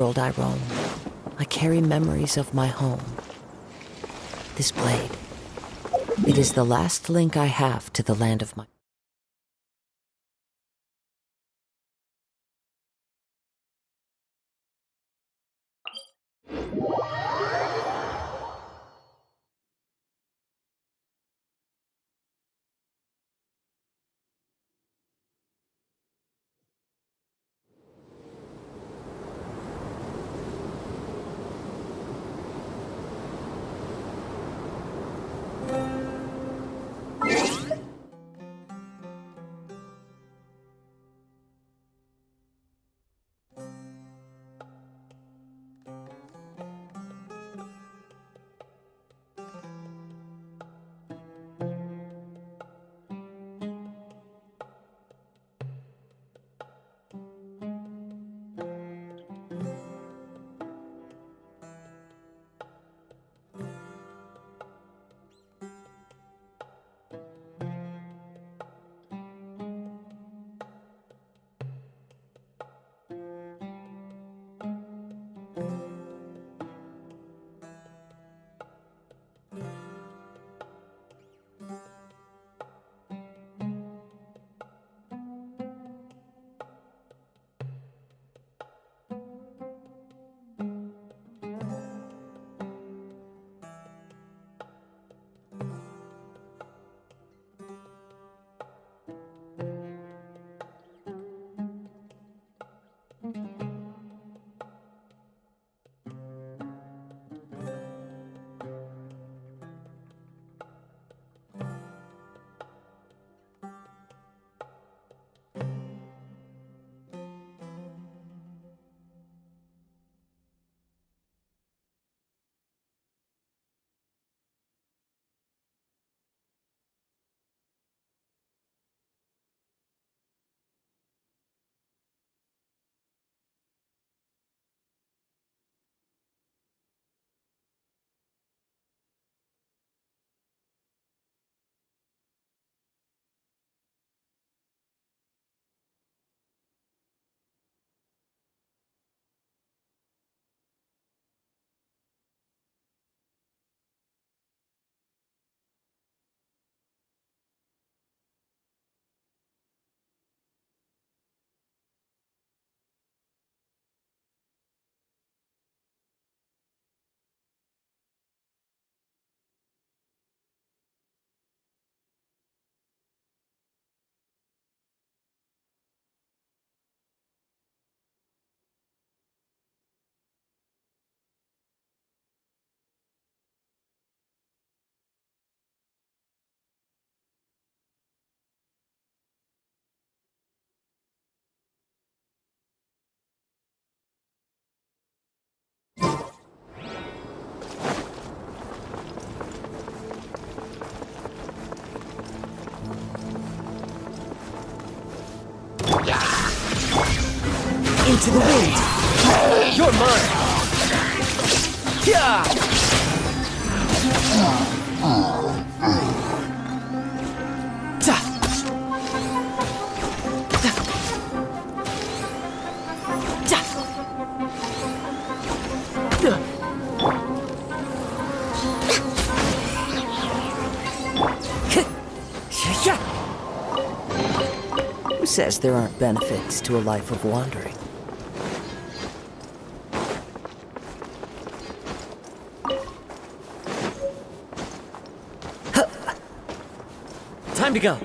World I roam, I carry memories of my home. This blade, it is the last link I have to the land of my... Into the wind! You're mine! Yeah! Who says there aren't benefits to a life of wandering? Time to go.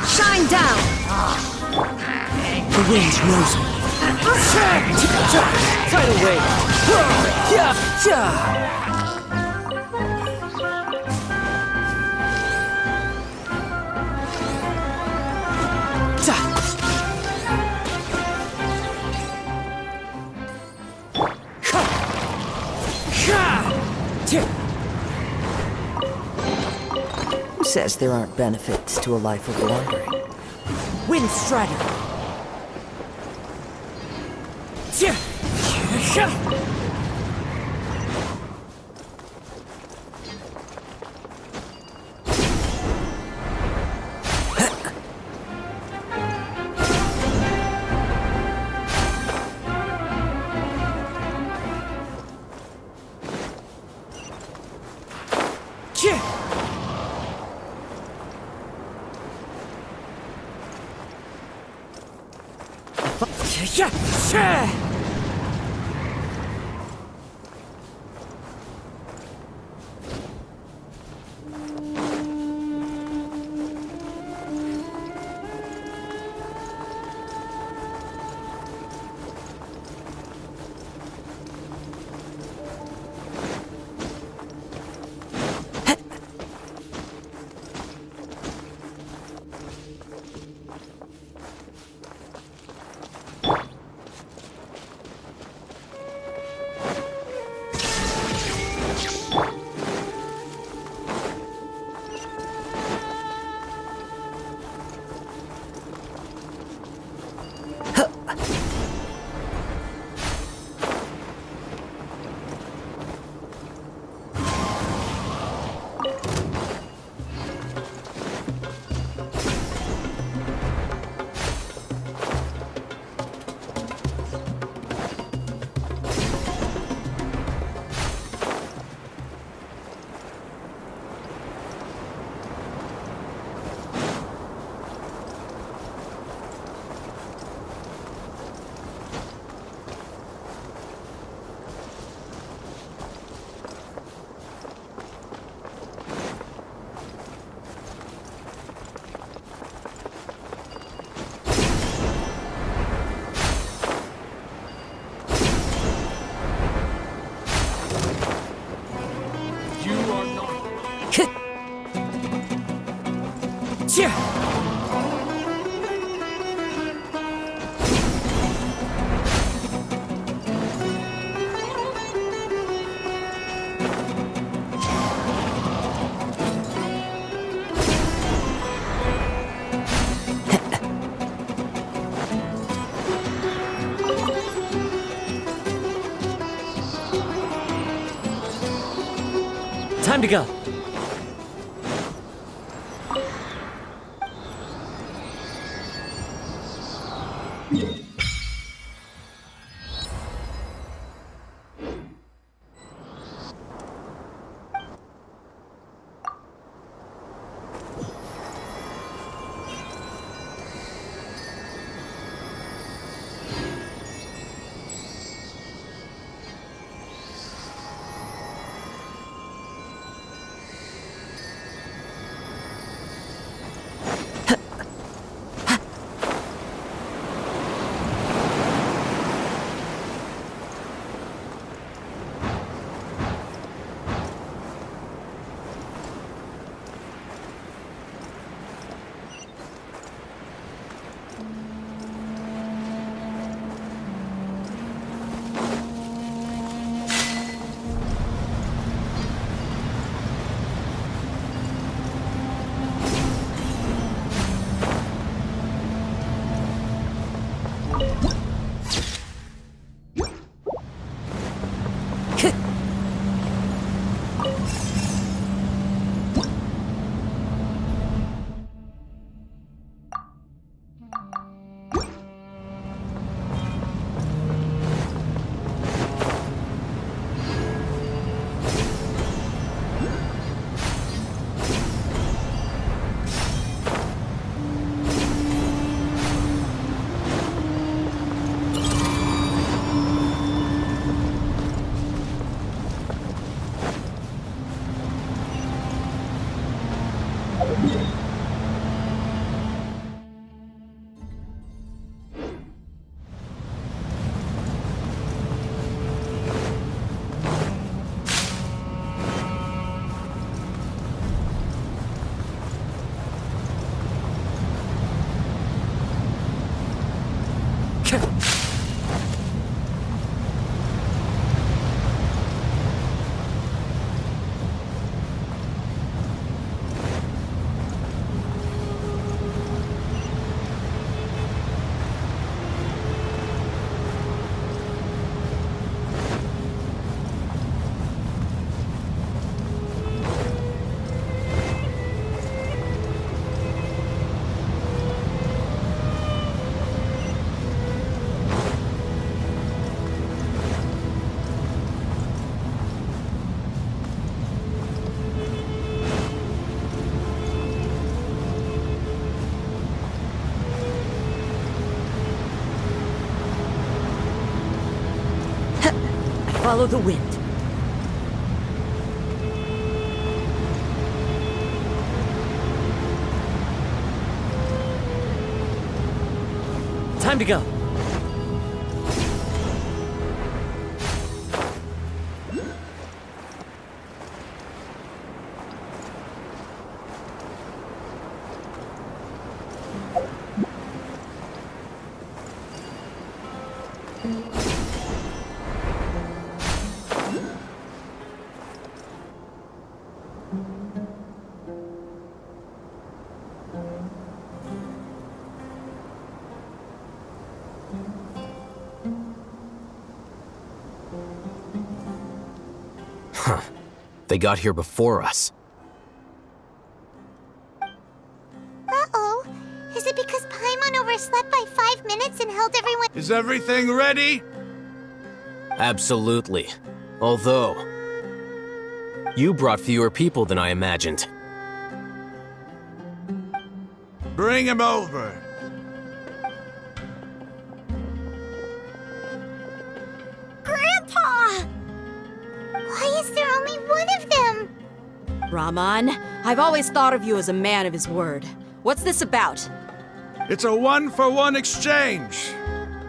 Shine down. The winds knows me. Tidal wave. Who says there aren't benefits to a life of wandering? Wind Strider! Time to go. Follow the wind. Time to go. They got here before us. Uh-oh. Is it because Paimon overslept by 5 minutes and held everyone— Is everything ready? Absolutely. Although, you brought fewer people than I imagined. Bring him over. Grandpa! Why is there only one of them? Rahman, I've always thought of you as a man of his word. What's this about? It's a one-for-one exchange.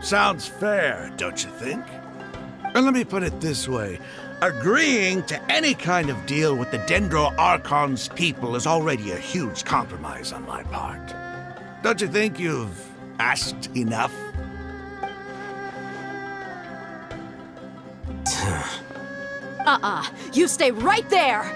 Sounds fair, don't you think? And let me put it this way. Agreeing to any kind of deal with the Dendro Archon's people is already a huge compromise on my part. Don't you think you've asked enough? You stay right there!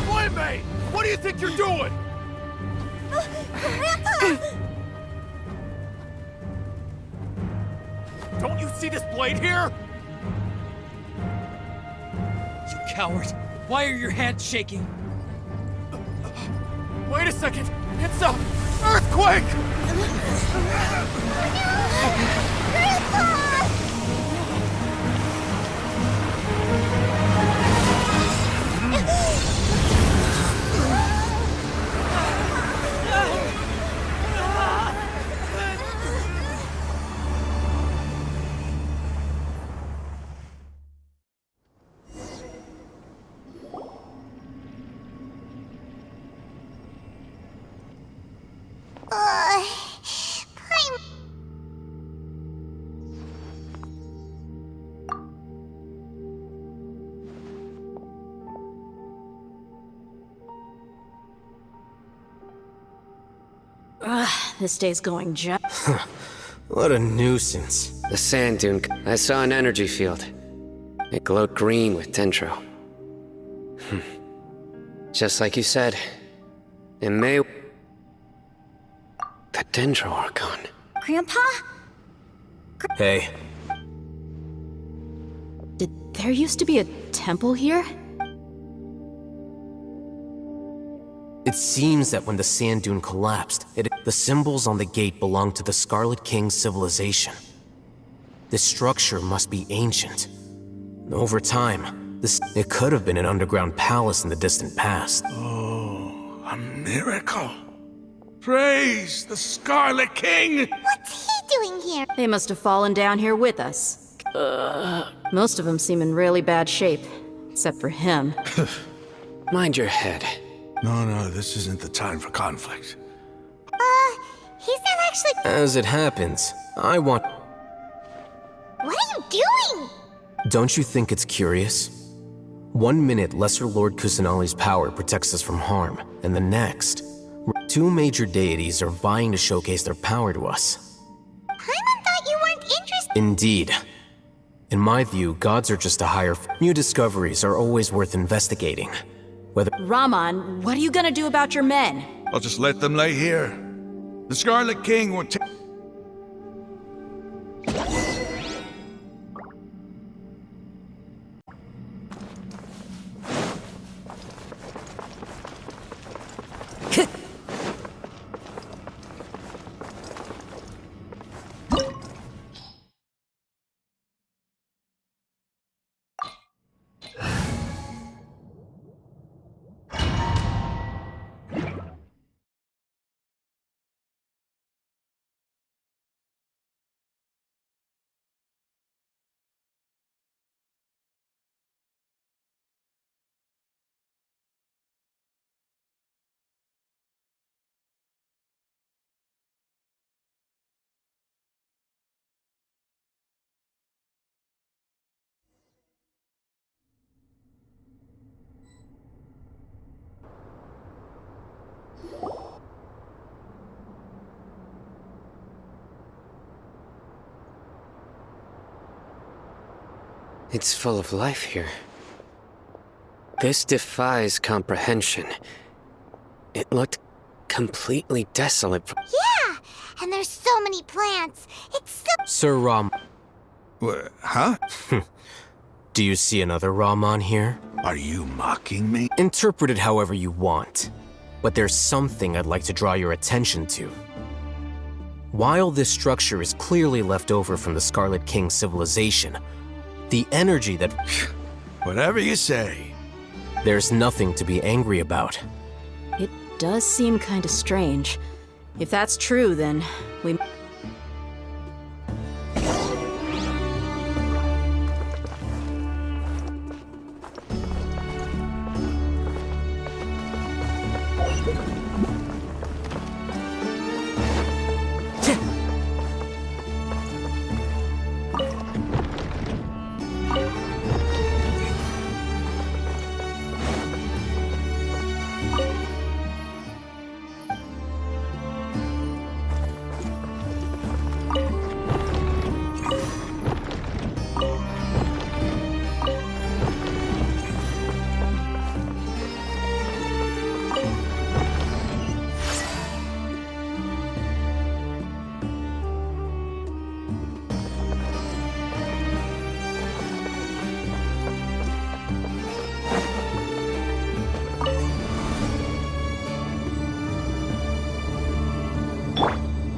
Boy, what do you think you're doing? Don't you see this blade here? You coward. Why are your hands shaking? Wait a second! It's a earthquake! This day's going just— What a nuisance. The sand dune. I saw an energy field. It glowed green with dendro. Just like you said. It may— The Dendro Archon. Grandpa? Hey, Did there used to be a temple here? it seems that when the sand dune collapsed, the symbols on the gate belonged to the Scarlet King's civilization. This structure must be ancient. Over time, it could have been an underground palace in the distant past. Oh, a miracle. Praise the Scarlet King! What's he doing here? They must have fallen down here with us. Most of them seem in really bad shape, except for him. Mind your head. No, this isn't the time for conflict. He's not actually— As it happens, I want... What are you doing? Don't you think it's curious? 1 minute, Lesser Lord Kusanali's power protects us from harm, and the next, two major deities are vying to showcase their power to us. Paimon thought you weren't interested— Indeed. In my view, gods are just a higher... New discoveries are always worth investigating. Whether... Rahman, what are you gonna do about your men? I'll just let them lay here. The Scarlet King will take... It's full of life here. This defies comprehension. It looked completely desolate. Yeah, and there's so many plants. It's so... Sir Ram, Huh? do you see another Ramon here? Are you mocking me? Interpret it however you want, but there's something I'd like to draw your attention to. While this structure is clearly left over from the Scarlet King civilization, the energy that... Whatever you say. There's nothing to be angry about. It does seem kind of strange. If that's true, then we...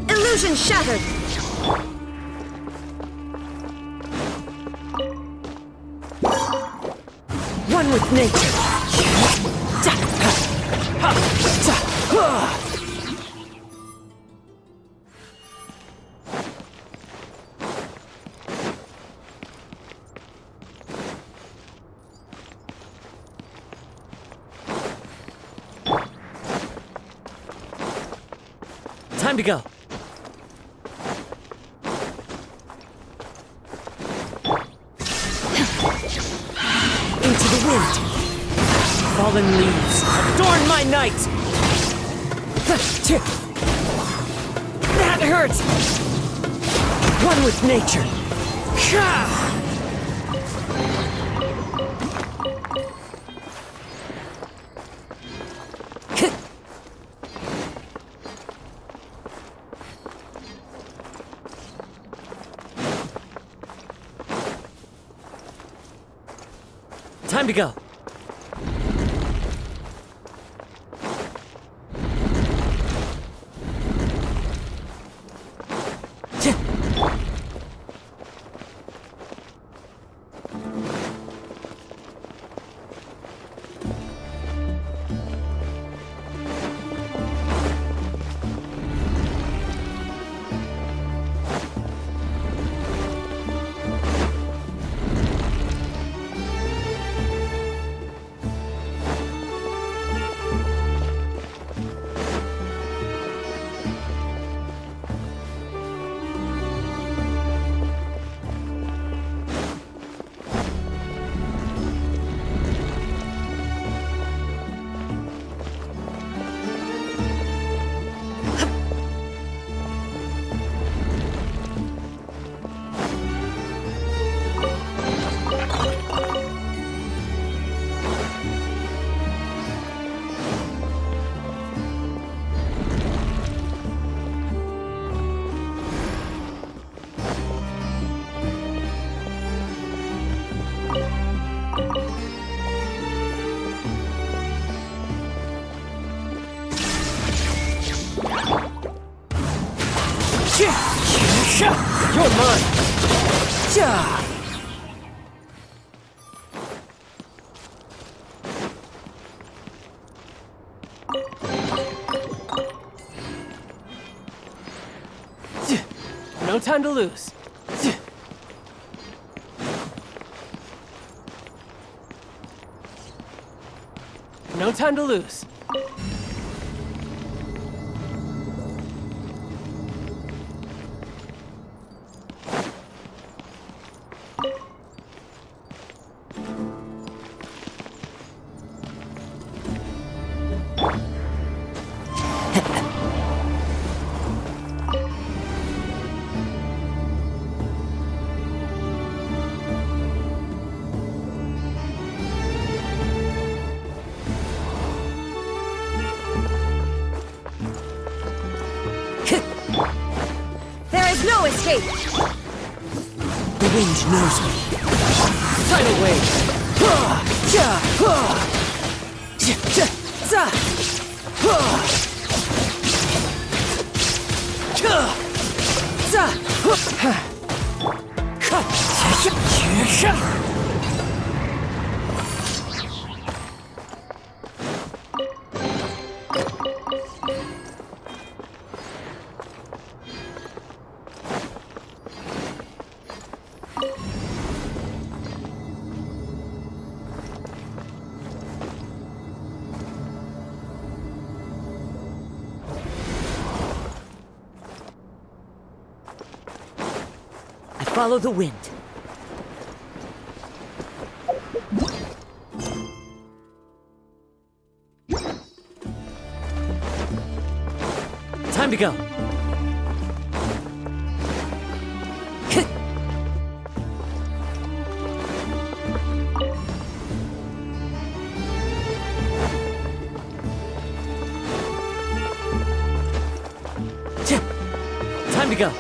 Illusion shattered! One with nature. Time to go. Into the wind. Fallen leaves adorn my night. That hurts. One with nature. Time to go. You're mine! No time to lose. No time to lose. There's no escape! The wind knows me. Tidal wave. I follow the wind. Time to go. Time to go.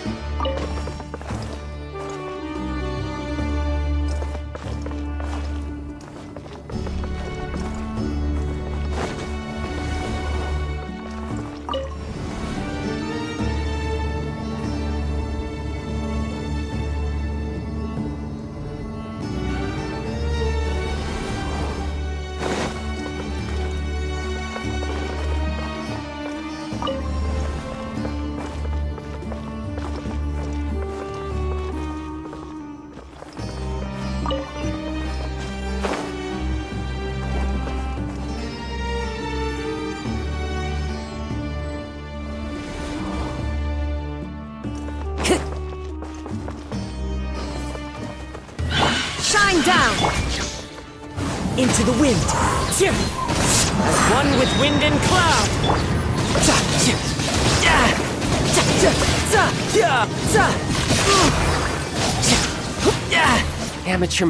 Shine down! Into the wind. As one with wind and cloud. Amateur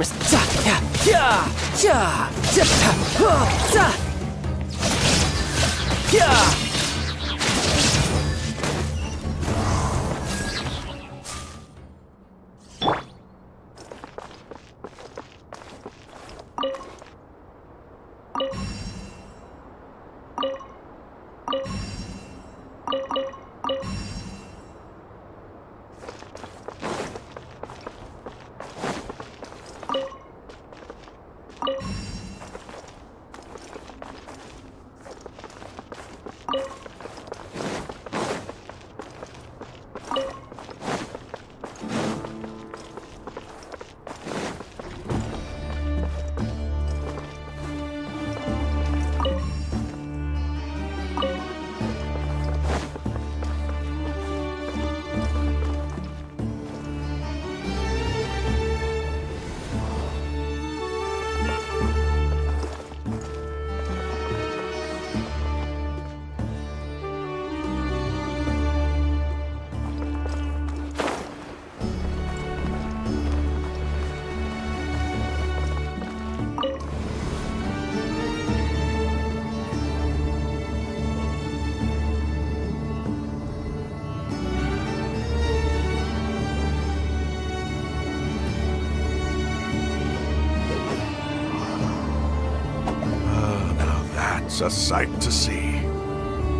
A sight to see.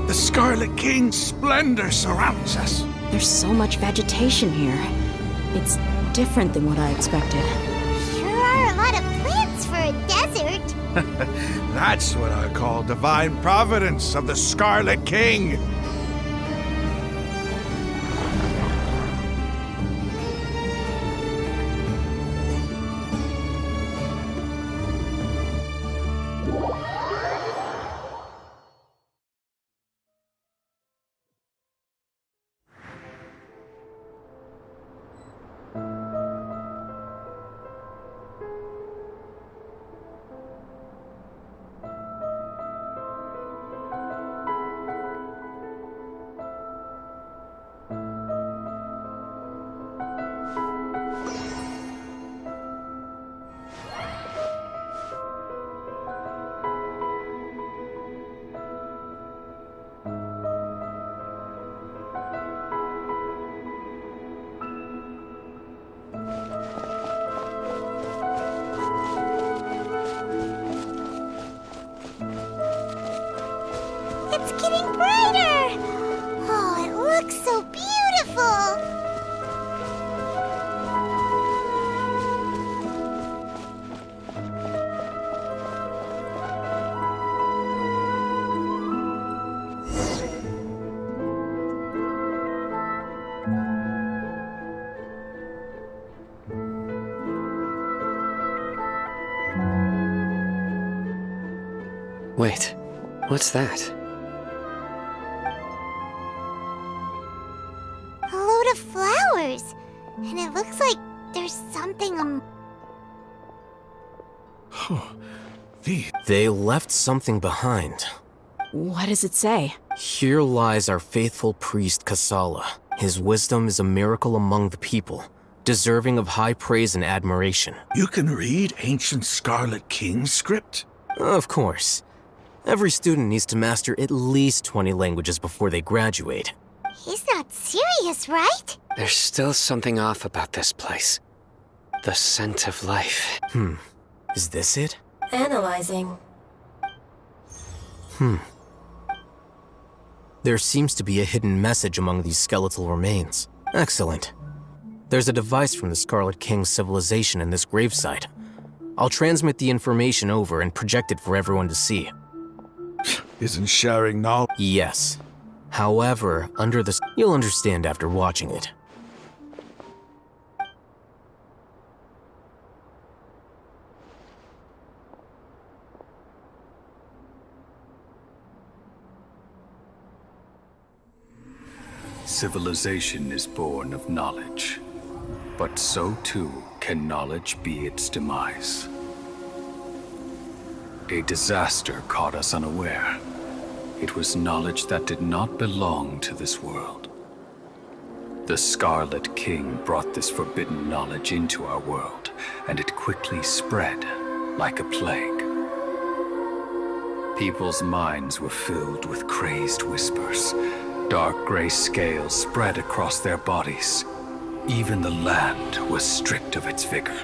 The Scarlet King's splendor surrounds us. There's so much vegetation here. It's different than what I expected. Sure are a lot of plants for a desert. That's what I call divine providence of the Scarlet King. it's getting brighter! Oh, it looks so beautiful! Wait, what's that? A load of flowers. And it looks like there's something They left something behind. What does it say? Here lies our faithful priest Kasala. His wisdom is a miracle among the people, deserving of high praise and admiration. You can read ancient Scarlet King script? Of course. Every student needs to master at least 20 languages before they graduate. He's not serious, right? There's still something off about this place. The scent of life. Is this it? Analyzing. There seems to be a hidden message among these skeletal remains. Excellent. There's a device from the Scarlet King's civilization in this gravesite. I'll transmit the information over and project it for everyone to see. Isn't sharing knowledge? Yes. However, you'll understand after watching it. Civilization is born of knowledge, but so too can knowledge be its demise. A disaster caught us unaware. It was knowledge that did not belong to this world. The Scarlet King brought this forbidden knowledge into our world, and it quickly spread like a plague. People's minds were filled with crazed whispers. Dark gray scales spread across their bodies. Even the land was stripped of its vigor.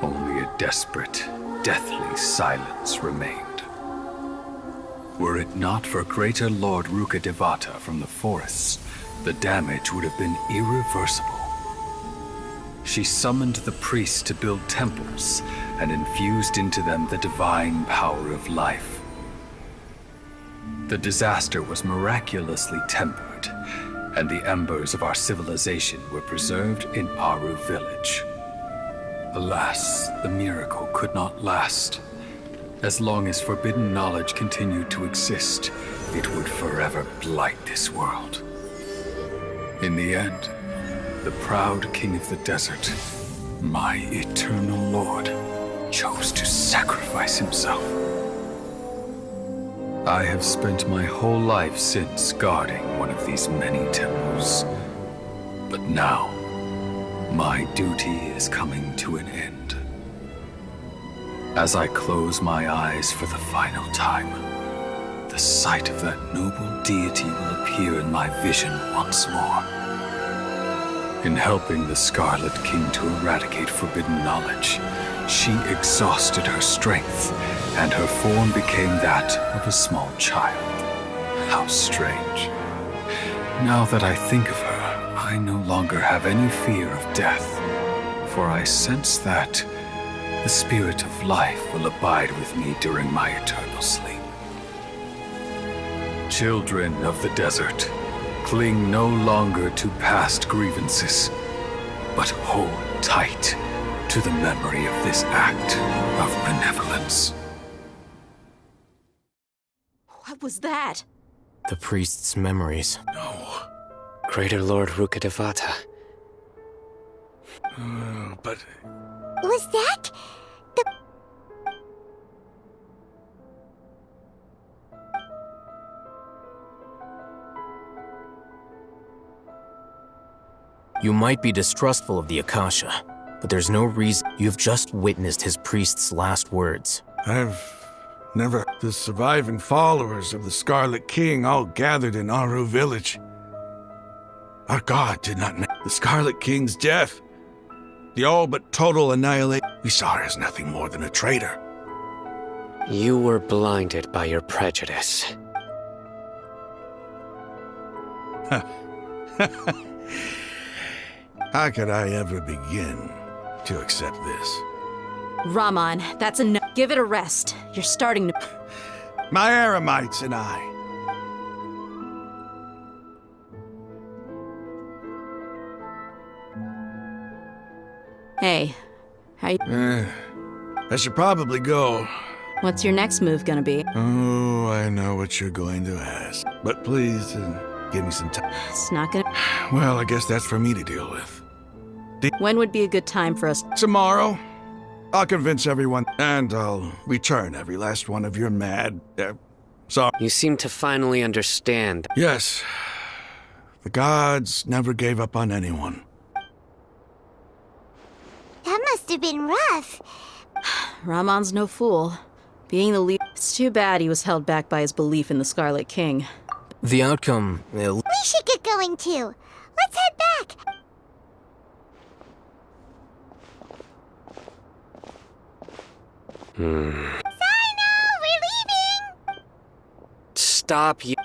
Only a desperate, deathly silence remained. Were it not for greater Lord Rukkhadevata from the forests, the damage would have been irreversible. She summoned the priests to build temples and infused into them the divine power of life. The disaster was miraculously tempered, and the embers of our civilization were preserved in Aru village. Alas, the miracle could not last. As long as forbidden knowledge continued to exist, it would forever blight this world. In the end, the proud king of the desert, my eternal lord, chose to sacrifice himself. I have spent my whole life since guarding one of these many temples. But now, my duty is coming to an end. As I close my eyes for the final time, the sight of that noble deity will appear in my vision once more. In helping the Scarlet King to eradicate forbidden knowledge, she exhausted her strength, and her form became that of a small child. How strange. Now that I think of her, I no longer have any fear of death, for I sense that the spirit of life will abide with me during my eternal sleep. Children of the desert, cling no longer to past grievances, but hold tight to the memory of this act of benevolence. What was that? The priest's memories. No. Greater Lord Rukkhadevata. But Was that the... You might be distrustful of the Akasha, but there's no reason. You've just witnessed his priest's last words. I've never... The surviving followers of the Scarlet King all gathered in Aru village. Our god did not know the Scarlet King's death. The all but total annihilation. We saw her as nothing more than a traitor. You were blinded by your prejudice. How could I ever begin to accept this? Rahman, that's enough. Give it a rest. You're starting to. My Eremites and I. Hey, how you... I should probably go. What's your next move gonna be? Oh, I know what you're going to ask. But please, give me some time. It's not gonna... Well, I guess that's for me to deal with. When would be a good time for us? Tomorrow, I'll convince everyone, and I'll return every last one of your mad... sorry. You seem to finally understand. Yes. The gods never gave up on anyone. That must have been rough. Rahman's no fool. Being the leader... It's too bad he was held back by his belief in the Scarlet King. The outcome... We should get going too. Let's head back. Sino, we're leaving! Stop you.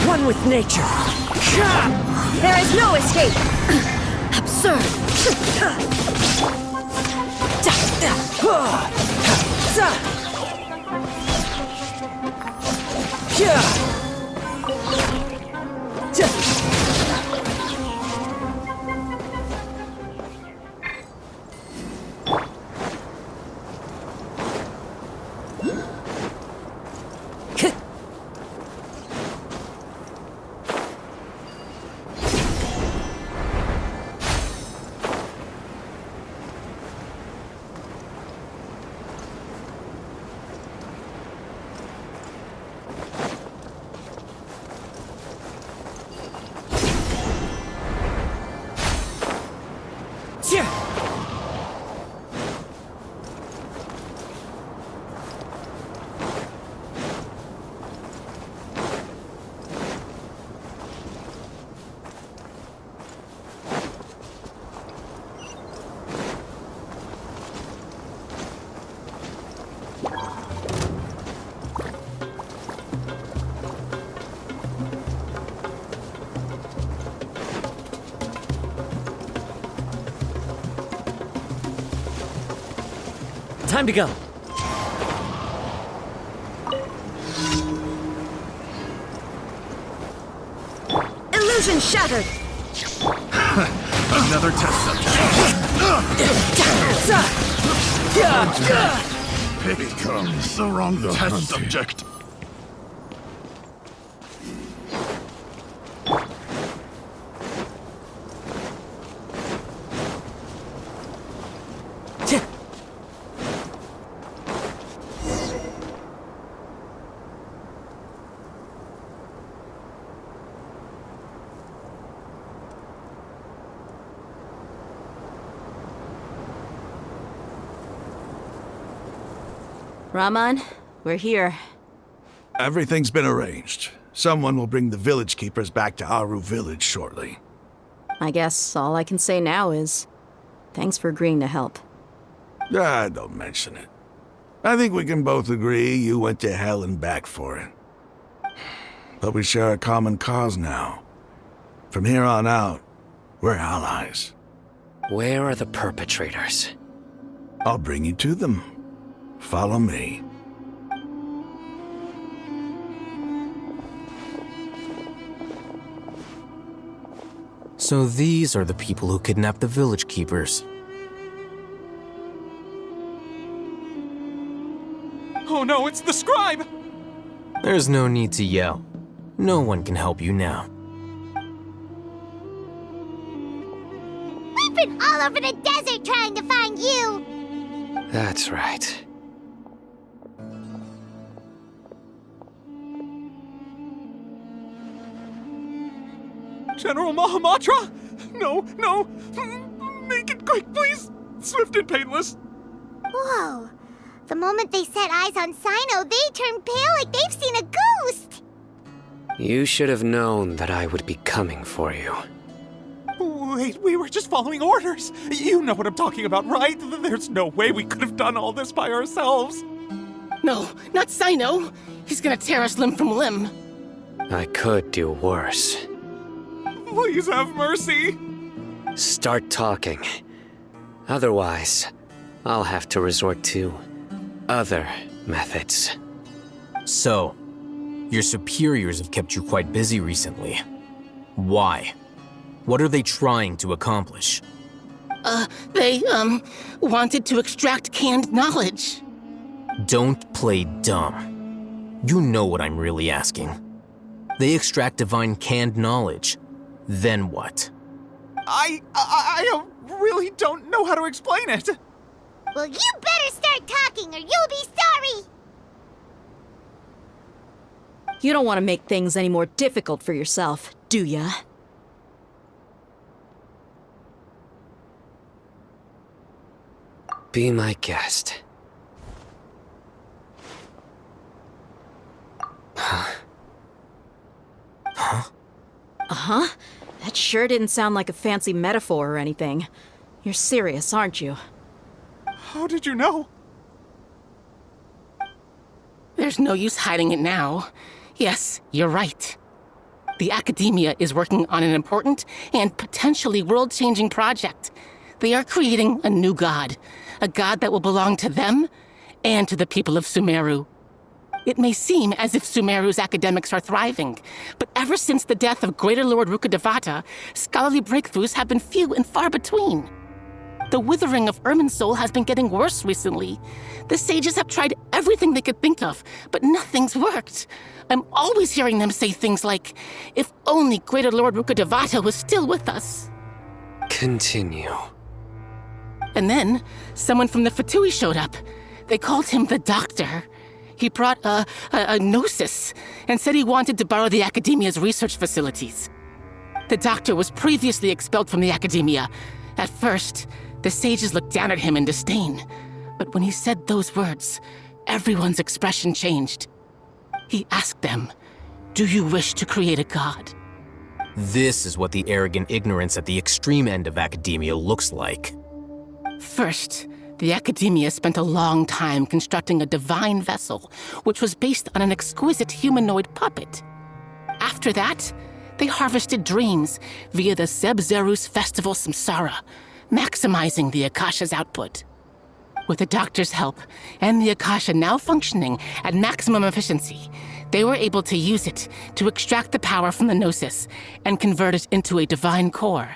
One with nature. There is no escape! Absurd! Time to go. Illusion shattered! Another test subject. Becomes the wrong test subject. Raman, we're here. Everything's been arranged. Someone will bring the village keepers back to Aru village shortly. I guess all I can say now is thanks for agreeing to help. Don't mention it. I think we can both agree you went to hell and back for it. But we share a common cause now. From here on out, we're allies. Where are the perpetrators? I'll bring you to them. Follow me. So these are the people who kidnapped the village keepers. Oh no, it's the scribe! There's no need to yell. No one can help you now. We've been all over the desert trying to find you! That's right. General Mahamatra? No, no. Make it quick, please. Swift and painless. Whoa. The moment they set eyes on Sino, they turned pale like they've seen a ghost! You should have known that I would be coming for you. Wait, we were just following orders. You know what I'm talking about, right? There's no way we could have done all this by ourselves. No, not Sino. He's gonna tear us limb from limb. I could do worse. Please have mercy. Start talking. Otherwise, I'll have to resort to other methods. So, your superiors have kept you quite busy recently. Why? What are they trying to accomplish? They wanted to extract canned knowledge. Don't play dumb. You know what I'm really asking. They extract divine canned knowledge. Then what? I really don't know how to explain it. Well, you better start talking or you'll be sorry! You don't want to make things any more difficult for yourself, do ya? Be my guest. Uh-huh. That sure didn't sound like a fancy metaphor or anything. You're serious, aren't you? How did you know? There's no use hiding it now. Yes, you're right. The Academia is working on an important and potentially world-changing project. They are creating a new god. A god that will belong to them and to the people of Sumeru. It may seem as if Sumeru's academics are thriving, but ever since the death of Greater Lord Rukkhadevata, scholarly breakthroughs have been few and far between. The withering of Irminsul has been getting worse recently. The sages have tried everything they could think of, but nothing's worked. I'm always hearing them say things like, if only Greater Lord Rukkhadevata was still with us. Continue. And then, someone from the Fatui showed up. They called him the Doctor. He brought a gnosis and said he wanted to borrow the Academia's research facilities. The Doctor was previously expelled from the Academia. At first, the sages looked down at him in disdain. But when he said those words, everyone's expression changed. He asked them, "Do you wish to create a god?" This is what the arrogant ignorance at the extreme end of academia looks like. First, the Academia spent a long time constructing a divine vessel, which was based on an exquisite humanoid puppet. After that, they harvested dreams via the Zeb-Zerus Festival Samsara, maximizing the Akasha's output. With the Doctor's help, and the Akasha now functioning at maximum efficiency, they were able to use it to extract the power from the Gnosis and convert it into a divine core.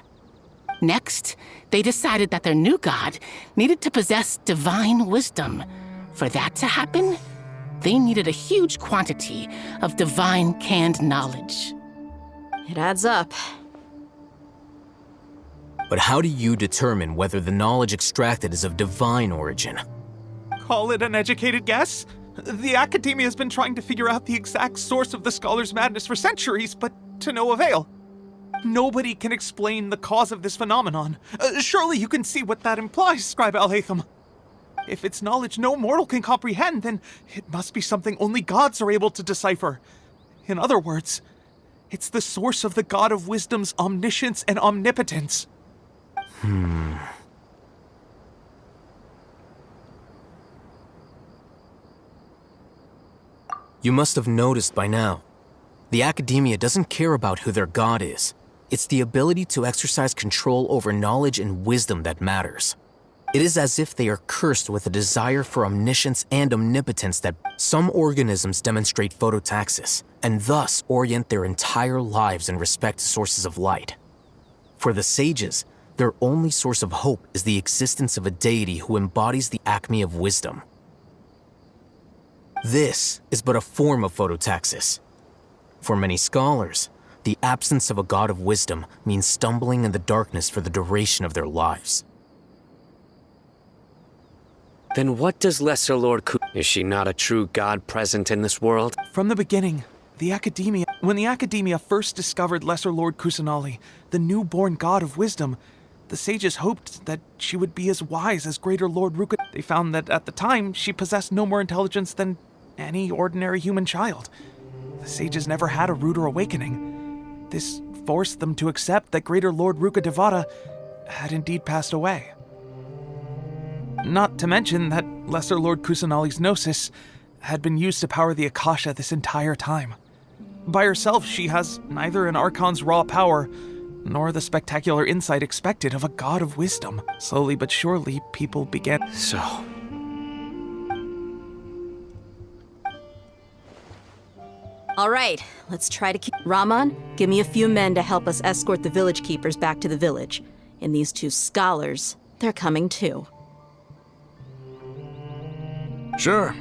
Next, they decided that their new god needed to possess divine wisdom. For that to happen, they needed a huge quantity of divine canned knowledge. It adds up. But how do you determine whether the knowledge extracted is of divine origin? Call it an educated guess? The Academia has been trying to figure out the exact source of the scholar's madness for centuries, but to no avail. Nobody can explain the cause of this phenomenon. Surely you can see what that implies, Scribe Al-Haytham. If it's knowledge no mortal can comprehend, then it must be something only gods are able to decipher. In other words, it's the source of the God of Wisdom's omniscience and omnipotence. You must have noticed by now. The Academia doesn't care about who their god is. It's the ability to exercise control over knowledge and wisdom that matters. It is as if they are cursed with a desire for omniscience and omnipotence that some organisms demonstrate phototaxis, and thus orient their entire lives in respect to sources of light. For the sages, their only source of hope is the existence of a deity who embodies the acme of wisdom. This is but a form of phototaxis. For many scholars, the absence of a god of wisdom means stumbling in the darkness for the duration of their lives. Then what does Lesser Lord Is she not a true god present in this world? From the beginning, when the Academia first discovered Lesser Lord Kusanali, the newborn god of wisdom, the sages hoped that she would be as wise as Greater Lord Ruka. They found that at the time, she possessed no more intelligence than any ordinary human child. The sages never had a ruder awakening. This forced them to accept that Greater Lord Rukkhadevata had indeed passed away. Not to mention that Lesser Lord Kusanali's Gnosis had been used to power the Akasha this entire time. By herself, she has neither an Archon's raw power, nor the spectacular insight expected of a god of wisdom. Slowly but surely, people began... So... All right, let's try to keep... Rahman, give me a few men to help us escort the village keepers back to the village. And these two scholars, they're coming too. Sure.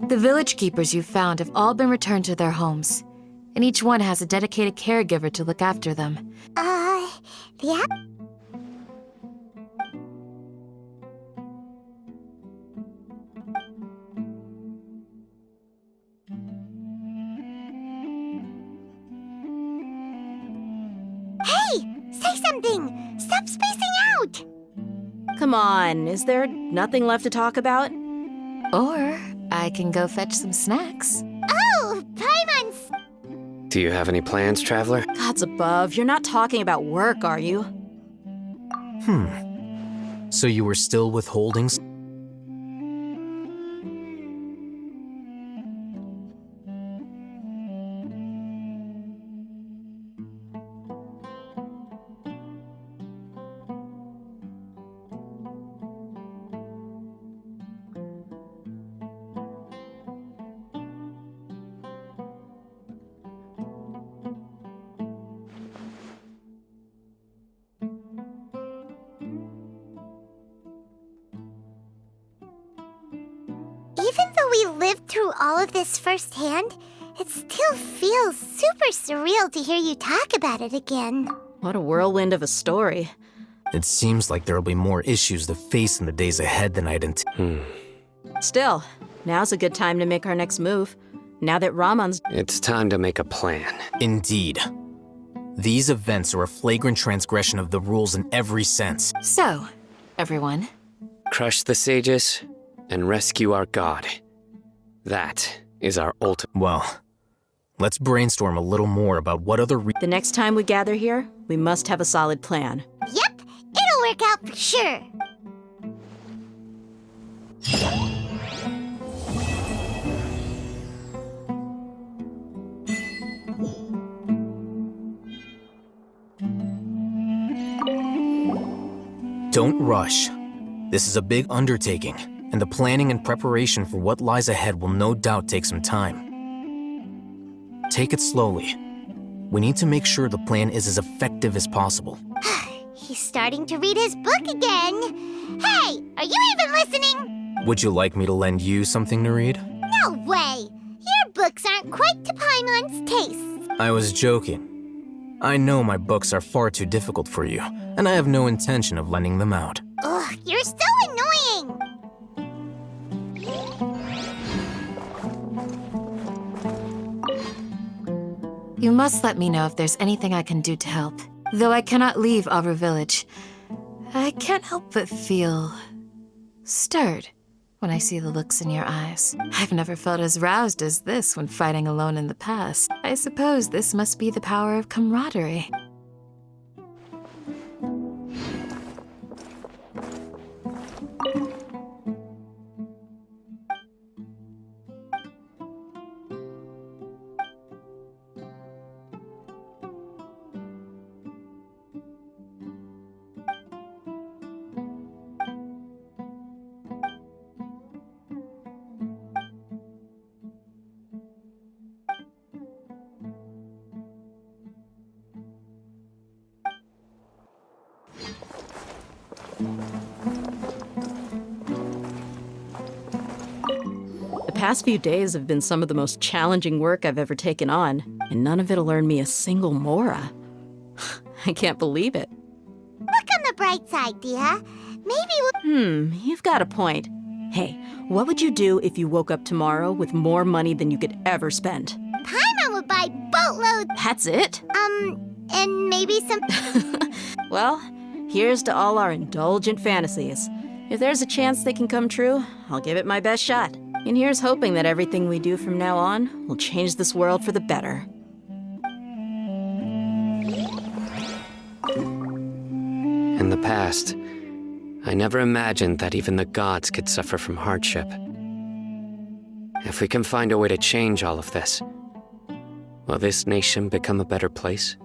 The village keepers you've found have all been returned to their homes, and each one has a dedicated caregiver to look after them. Yeah? Hey! Say something! Stop spacing out! Come on, is there nothing left to talk about? Or I can go fetch some snacks. Oh, Paimon's! Do you have any plans, traveler? Gods above, you're not talking about work, are you? So you were still withholding? Even though we lived through all of this firsthand, it still feels super surreal to hear you talk about it again. What a whirlwind of a story. It seems like there'll be more issues to face in the days ahead than I'd anticipated. Still, now's a good time to make our next move. Now that Ramon's... It's time to make a plan. Indeed. These events are a flagrant transgression of the rules in every sense. So, everyone, Crush the sages and rescue our god. That is our ultimate. Well, let's brainstorm a little more about what other The next time we gather here, we must have a solid plan. Yep, it'll work out for sure. Don't rush. This is a big undertaking, and the planning and preparation for what lies ahead will no doubt take some time. Take it slowly. We need to make sure the plan is as effective as possible. He's starting to read his book again. Hey, are you even listening? Would you like me to lend you something to read? No way! Your books aren't quite to Paimon's taste. I was joking. I know my books are far too difficult for you, and I have no intention of lending them out. Ugh, you're so annoying! you must let me know if there's anything I can do to help. Though I cannot leave Aru Village, I can't help but feel stirred when I see the looks in your eyes. I've never felt as roused as this when fighting alone in the past. I suppose this must be the power of camaraderie. The past few days have been some of the most challenging work I've ever taken on, and none of it'll earn me a single mora. I can't believe it. Look on the bright side, Dia. Maybe we'll... You've got a point. Hey, what would you do if you woke up tomorrow with more money than you could ever spend? Paimon would buy boatloads. That's it? And maybe some... Well, here's to all our indulgent fantasies. If there's a chance they can come true, I'll give it my best shot. And here's hoping that everything we do from now on will change this world for the better. In the past, I never imagined that even the gods could suffer from hardship. If we can find a way to change all of this, will this nation become a better place?